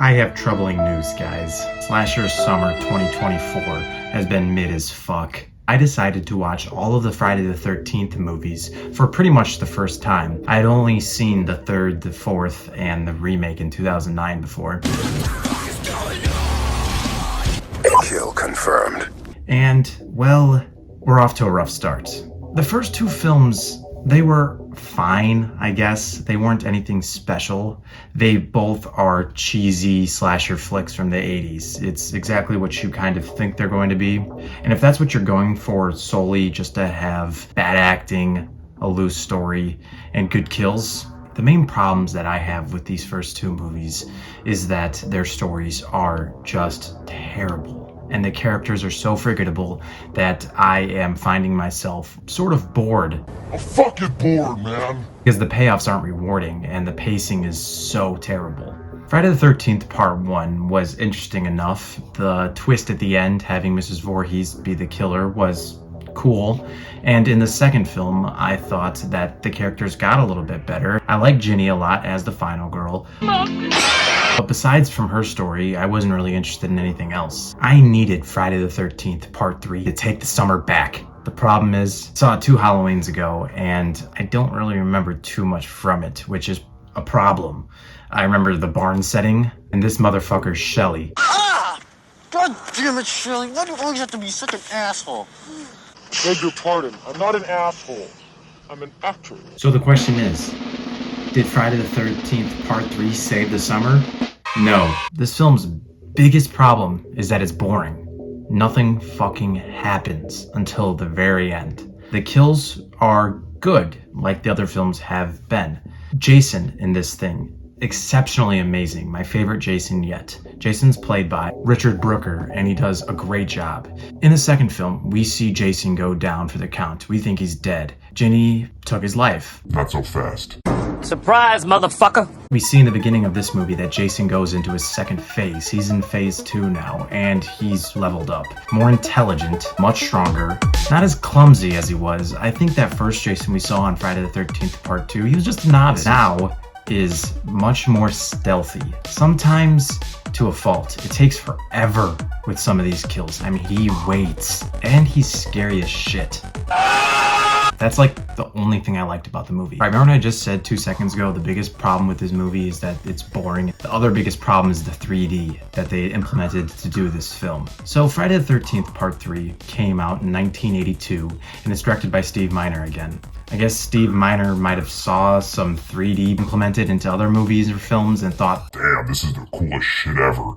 I have troubling news, guys. Slasher Summer 2024 has been mid as fuck. I decided to watch all of the Friday the 13th movies for pretty much the first time. I had only seen the third, the fourth, and the remake in 2009 before. Kill confirmed. And, well, we're off to a rough start. The first two films, they were fine, I guess. They weren't anything special. They both are cheesy slasher flicks from the 80s. It's exactly what you kind of think they're going to be. And if that's what you're going for solely just to have bad acting, a loose story, and good kills, the main problems that I have with these first two movies is that their stories are just terrible. And the characters are so forgettable that I am finding myself sort of bored. I'm fucking bored, man. Because the payoffs aren't rewarding and the pacing is so terrible. Friday the 13th Part 1 was interesting enough. The twist at the end, having Mrs. Voorhees be the killer, was cool. And in the second film, I thought that the characters got a little bit better. I like Ginny a lot as the final girl. But besides from her story, I wasn't really interested in anything else. I needed Friday the 13th Part 3 to take the summer back. The problem is, I saw it 2 Halloweens ago, and I don't really remember too much from it, which is a problem. I remember the barn setting, and this motherfucker, Shelly. Ah! God damn it, Shirley. Why do you always have to be such an asshole? Beg your pardon. I'm not an asshole. I'm an actor. So the question is, did Friday the 13th Part 3 save the summer? No. This film's biggest problem is that it's boring. Nothing fucking happens until the very end. The kills are good, like the other films have been. Jason in this thing, exceptionally amazing. My favorite Jason yet. Jason's played by Richard Brooker, and he does a great job. In the second film, we see Jason go down for the count. We think he's dead. Ginny took his life. Not so fast. Surprise, motherfucker! We see in the beginning of this movie that Jason goes into his second phase. He's in phase 2 now, and he's leveled up. More intelligent, much stronger, not as clumsy as he was. I think that first Jason we saw on Friday the 13th Part 2, he was just a novice. Now is much more stealthy, sometimes to a fault. It takes forever with some of these kills. I mean, he waits, and he's scary as shit. That's like the only thing I liked about the movie. Remember what I just said 2 seconds ago? The biggest problem with this movie is that it's boring. The other biggest problem is the 3D that they implemented to do this film. So Friday the 13th Part 3 came out in 1982 and it's directed by Steve Miner again. I guess Steve Miner might have saw some 3D implemented into other movies or films and thought, Damn, this is the coolest shit ever.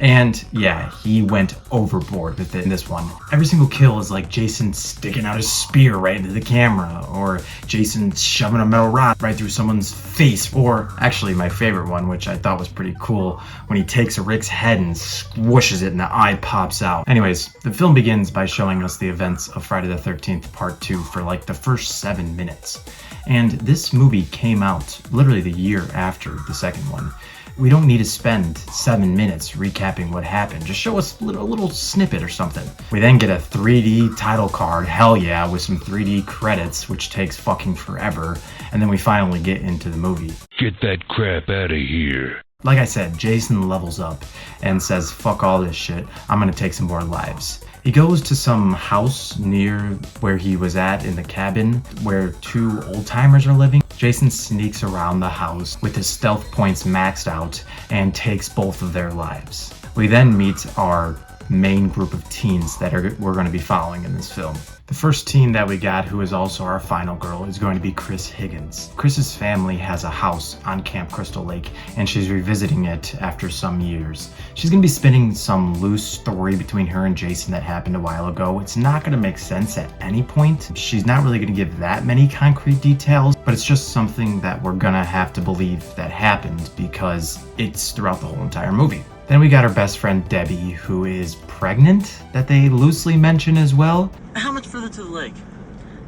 and yeah, he went overboard with it in this one. Every single kill is like Jason sticking out his spear right into the camera, or Jason shoving a metal rod right through someone's face, or actually my favorite one, which I thought was pretty cool, when he takes a Rick's head and squishes it and the eye pops out. Anyways, the film begins by showing us the events of Friday the 13th Part 2 for like the first 7 minutes. And this movie came out literally the year after the second one. We don't need to spend 7 minutes recapping what happened. Just show us a little snippet or something. We then get a 3D title card, hell yeah, with some 3D credits, which takes fucking forever. And then we finally get into the movie. Get that crap out of here. Like I said, Jason levels up and says, fuck all this shit, I'm gonna take some more lives. He goes to some house near where he was at in the cabin where 2 old-timers are living. Jason sneaks around the house with his stealth points maxed out and takes both of their lives. We then meet our main group of teens that we're going to be following in this film. The first teen that we got, who is also our final girl, is going to be Chris Higgins. Chris's family has a house on Camp Crystal Lake, and she's revisiting it after some years. She's going to be spinning some loose story between her and Jason that happened a while ago. It's not going to make sense at any point. She's not really going to give that many concrete details, but it's just something that we're going to have to believe that happened because it's throughout the whole entire movie. Then we got our best friend Debbie, who is pregnant, that they loosely mention as well. How much further to the lake?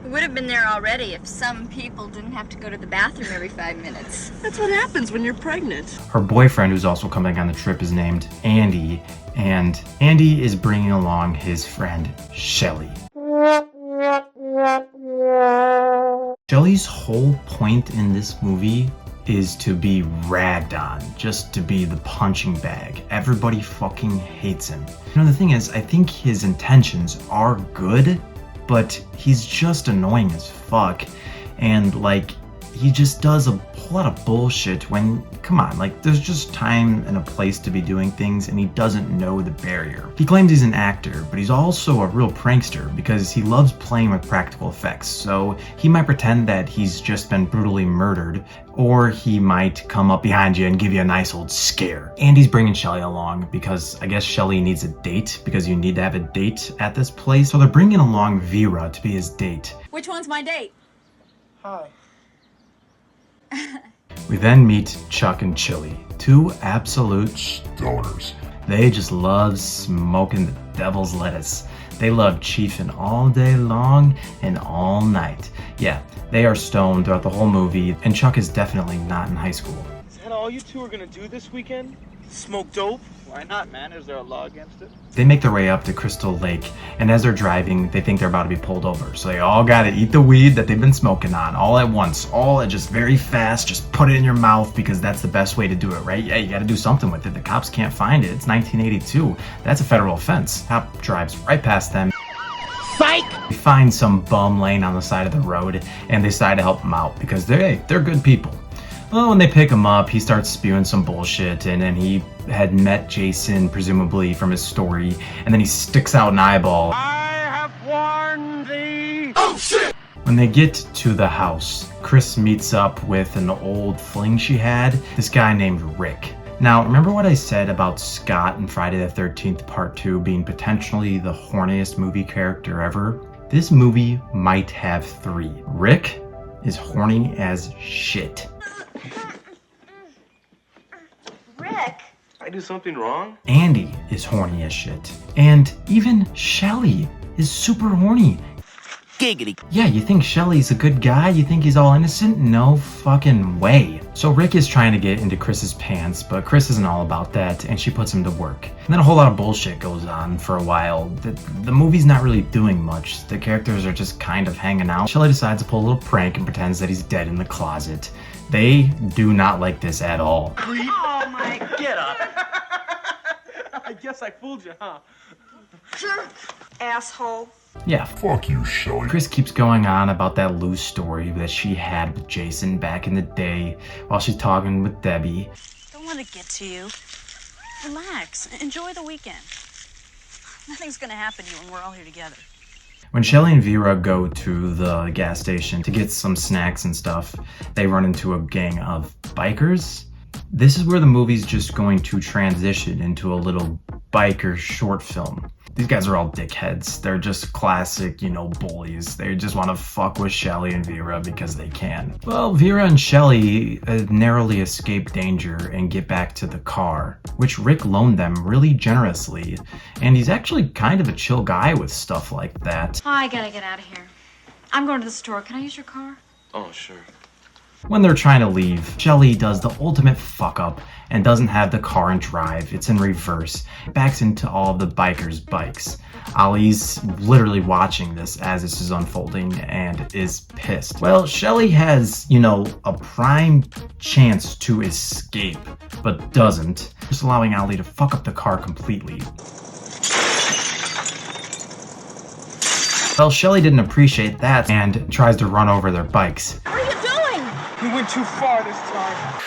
We would have been there already if some people didn't have to go to the bathroom every 5 minutes. That's what happens when you're pregnant. Her boyfriend, who's also coming on the trip, is named Andy, and Andy is bringing along his friend Shelly. Shelly's whole point in this movie is to be ragged on, just to be the punching bag. Everybody fucking hates him. You know, the thing is, I think his intentions are good, but he's just annoying as fuck. And like, he just does a whole lot of bullshit when, come on, like, there's just time and a place to be doing things, and he doesn't know the barrier. He claims he's an actor, but he's also a real prankster because he loves playing with practical effects. So he might pretend that he's just been brutally murdered, or he might come up behind you and give you a nice old scare. And he's bringing Shelly along because I guess Shelly needs a date, because you need to have a date at this place. So they're bringing along Vera to be his date. Which one's my date? Hi. We then meet Chuck and Chili, two absolute stoners. They just love smoking the devil's lettuce. They love chiefing all day long and all night. Yeah, they are stoned throughout the whole movie, and Chuck is definitely not in high school. Is that all you two are gonna do this weekend? Smoke dope? Why not, man? Is there a law against it? They make their way up to Crystal Lake, and as they're driving, they think they're about to be pulled over. So they all gotta eat the weed that they've been smoking on, all at once, all at just very fast, just put it in your mouth because that's the best way to do it, right? Yeah, you gotta do something with it. The cops can't find it. It's 1982. That's a federal offense. Cop drives right past them. Psych! They find some bum laying on the side of the road, and they decide to help him out because they're good people. Well, when they pick him up, he starts spewing some bullshit, and then he had met Jason, presumably from his story, and then he sticks out an eyeball. I have warned thee! Oh shit! When they get to the house, Chris meets up with an old fling she had, this guy named Rick. Now, remember what I said about Scott in Friday the 13th Part 2 being potentially the horniest movie character ever? This movie might have 3. Rick is horny as shit. Rick? I do something wrong? Andy is horny as shit. And even Shelly is super horny. Giggity. Yeah, you think Shelly's a good guy? You think he's all innocent? No fucking way. So Rick is trying to get into Chris's pants, but Chris isn't all about that, and she puts him to work. And then a whole lot of bullshit goes on for a while. The movie's not really doing much. The characters are just kind of hanging out. Shelly decides to pull a little prank and pretends that he's dead in the closet. They do not like this at all. Oh my, get up! I guess I fooled you, huh? Asshole. Yeah, Fuck you, Shelly. Chris keeps going on about that loose story that she had with Jason back in the day while she's talking with Debbie. Don't let it get to you. Relax. Enjoy the weekend. Nothing's gonna happen to you when we're all here together. When Shelly and Vera go to the gas station to get some snacks and stuff, they run into a gang of bikers. This is where the movie's just going to transition into a little biker short film. These guys are all dickheads. They're just classic, bullies. They just want to fuck with Shelly and Vera because they can. Well, Vera and Shelly narrowly escape danger and get back to the car, which Rick loaned them really generously. And he's actually kind of a chill guy with stuff like that. Oh, I gotta get out of here. I'm going to the store. Can I use your car? Oh, sure. When they're trying to leave, Shelly does the ultimate fuck up and doesn't have the car in drive. It's in reverse. Backs into all of the bikers' bikes. Ollie's literally watching this as this is unfolding and is pissed. Well, Shelly has, a prime chance to escape, but doesn't, just allowing Ollie to fuck up the car completely. Well, Shelly didn't appreciate that and tries to run over their bikes. What are you doing? You went too far this time.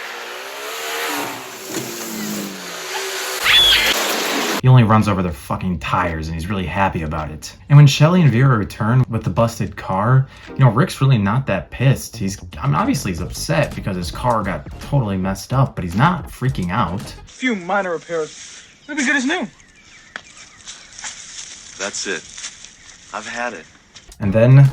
He only runs over their fucking tires and he's really happy about it. And when Shelly and Vera return with the busted car, Rick's really not that pissed. Obviously he's upset because his car got totally messed up, but he's not freaking out. A few minor repairs. It'll be good as new. That's it. I've had it. And then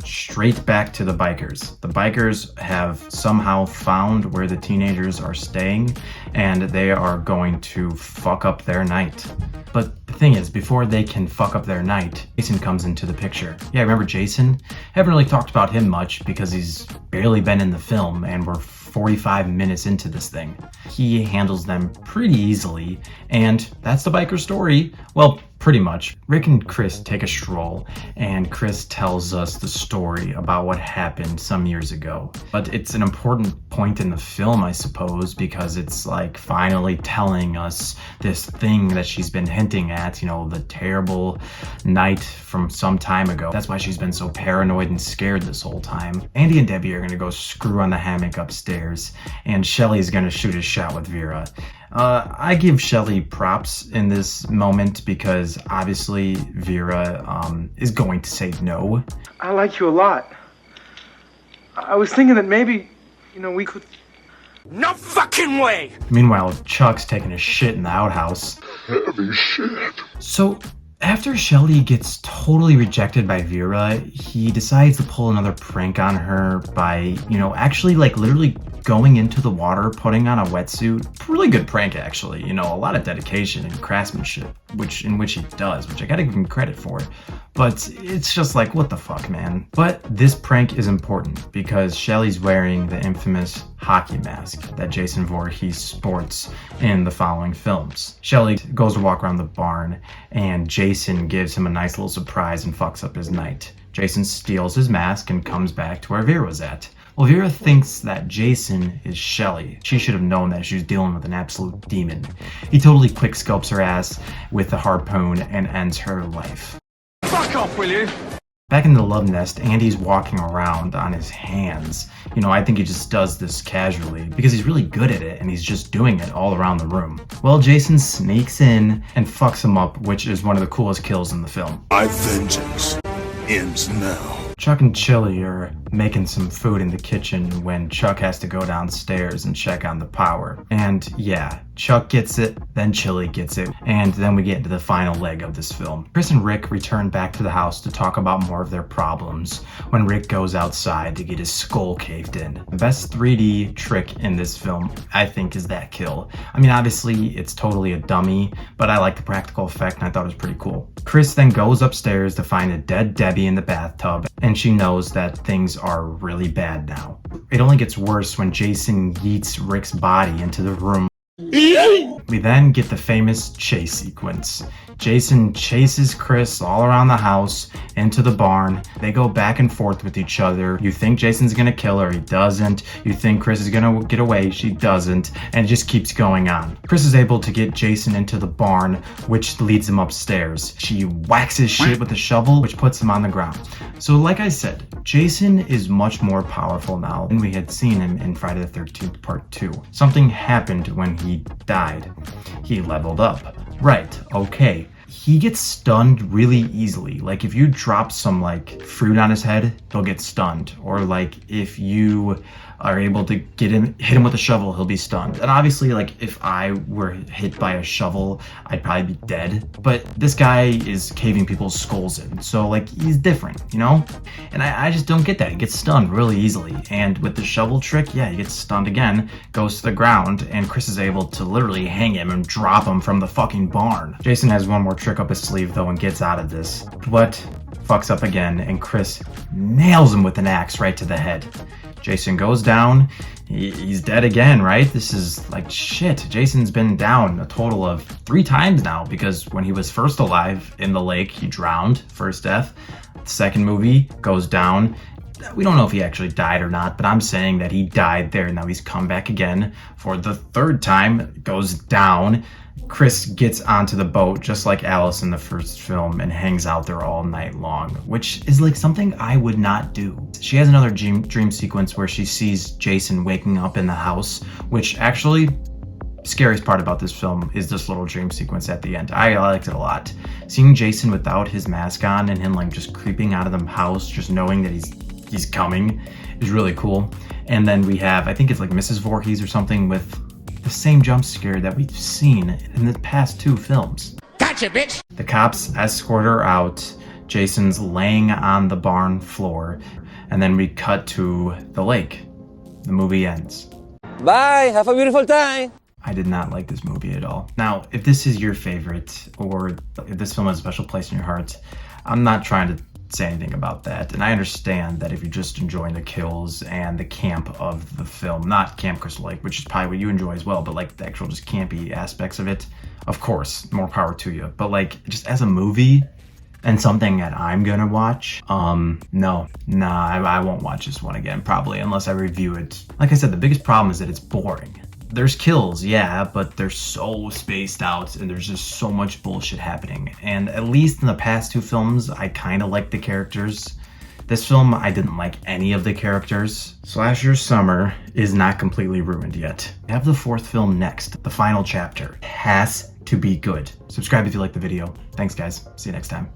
straight back to the bikers. The bikers have somehow found where the teenagers are staying and they are going to fuck up their night. But the thing is, before they can fuck up their night, Jason comes into the picture. Yeah, remember Jason? Haven't really talked about him much because he's barely been in the film and we're 45 minutes into this thing. He handles them pretty easily, and that's the biker story. Well, Pretty much. Rick and Chris take a stroll, and Chris tells us the story about what happened some years ago. But it's an important point in the film, I suppose, because it's like finally telling us this thing that she's been hinting at, you know, the terrible night from some time ago. That's why she's been so paranoid and scared this whole time. Andy and Debbie are gonna go screw on the hammock upstairs, and Shelly's gonna shoot a shot with Vera. I give Shelly props in this moment because obviously Vera is going to say no. I like you a lot. I was thinking that maybe, we could... No fucking way! Meanwhile, Chuck's taking a shit in the outhouse. Heavy shit. So, after Shelly gets totally rejected by Vera, he decides to pull another prank on her by, actually literally going into the water, putting on a wetsuit. Really good prank, actually. A lot of dedication and craftsmanship, in which he does, which I gotta give him credit for. But it's just like, what the fuck, man? But this prank is important because Shelly's wearing the infamous hockey mask that Jason Voorhees sports in the following films. Shelly goes to walk around the barn, and Jason gives him a nice little surprise and fucks up his night. Jason steals his mask and comes back to where Vera was at. Well, Vera thinks that Jason is Shelly. She should have known that she was dealing with an absolute demon. He totally quickscopes her ass with the harpoon and ends her life. Fuck off, will you? Back in the love nest, Andy's walking around on his hands. I think he just does this casually because he's really good at it and he's just doing it all around the room. Well, Jason sneaks in and fucks him up, which is one of the coolest kills in the film. My vengeance ends now. Chuck and Chili are making some food in the kitchen when Chuck has to go downstairs and check on the power. And yeah, Chuck gets it, then Chili gets it, and then we get into the final leg of this film. Chris and Rick return back to the house to talk about more of their problems when Rick goes outside to get his skull caved in. The best 3D trick in this film, I think, is that kill. I mean, obviously, it's totally a dummy, but I like the practical effect and I thought it was pretty cool. Chris then goes upstairs to find a dead Debbie in the bathtub, and she knows that things are really bad now. It only gets worse when Jason yeets Rick's body into the room. We then get the famous chase sequence. Jason chases Chris all around the house, into the barn. They go back and forth with each other. You think Jason's gonna kill her, he doesn't. You think Chris is gonna get away, she doesn't. And it just keeps going on. Chris is able to get Jason into the barn, which leads him upstairs. She whacks his shit with a shovel, which puts him on the ground. So like I said, Jason is much more powerful now than we had seen him in Friday the 13th Part 2. Something happened when he died. He leveled up. Right, okay. He gets stunned really easily. Like if you drop some fruit on his head, he'll get stunned. Or if you are able to hit him with a shovel, he'll be stunned. And obviously if I were hit by a shovel, I'd probably be dead. But this guy is caving people's skulls in. So he's different, And I just don't get that. He gets stunned really easily. And with the shovel trick, yeah, he gets stunned again, goes to the ground, and Chris is able to literally hang him and drop him from the fucking barn. Jason has one more trick up his sleeve though and gets out of this. But fucks up again, and Chris nails him with an axe right to the head. Jason goes down. He's dead again, right? This is shit. Jason's been down a total of 3 times now because when he was first alive in the lake, he drowned, first death. The second movie goes down. We don't know if he actually died or not, but I'm saying that he died there. Now he's come back again for the 3rd time, goes down. Chris gets onto the boat just like Alice in the first film and hangs out there all night long, which is something I would not do. She has another dream sequence where she sees Jason waking up in the house, which actually, scariest part about this film is this little dream sequence at the end. I liked it a lot. Seeing Jason without his mask on and him just creeping out of the house, just knowing that he's coming is really cool. And then we have, I think it's Mrs. Voorhees or something with the same jump scare that we've seen in the past 2 films. Gotcha, bitch! The cops escort her out. Jason's laying on the barn floor. And then we cut to the lake. The movie ends. Bye! Have a beautiful time! I did not like this movie at all. Now, if this is your favorite, or if this film has a special place in your heart, I'm not trying to say anything about that. And I understand that if you're just enjoying the kills and the camp of the film, not Camp Crystal Lake, which is probably what you enjoy as well, but like the actual just campy aspects of it, of course, more power to you. But like just as a movie and something that I'm gonna watch, I won't watch this one again, probably, unless I review it. Like I said, the biggest problem is that it's boring. There's kills, yeah, but they're so spaced out and there's just so much bullshit happening. And at least in the past two films, I kind of liked the characters. This film, I didn't like any of the characters. Slasher Summer is not completely ruined yet. I have the fourth film next, the final chapter. It has to be good. Subscribe if you like the video. Thanks, guys. See you next time.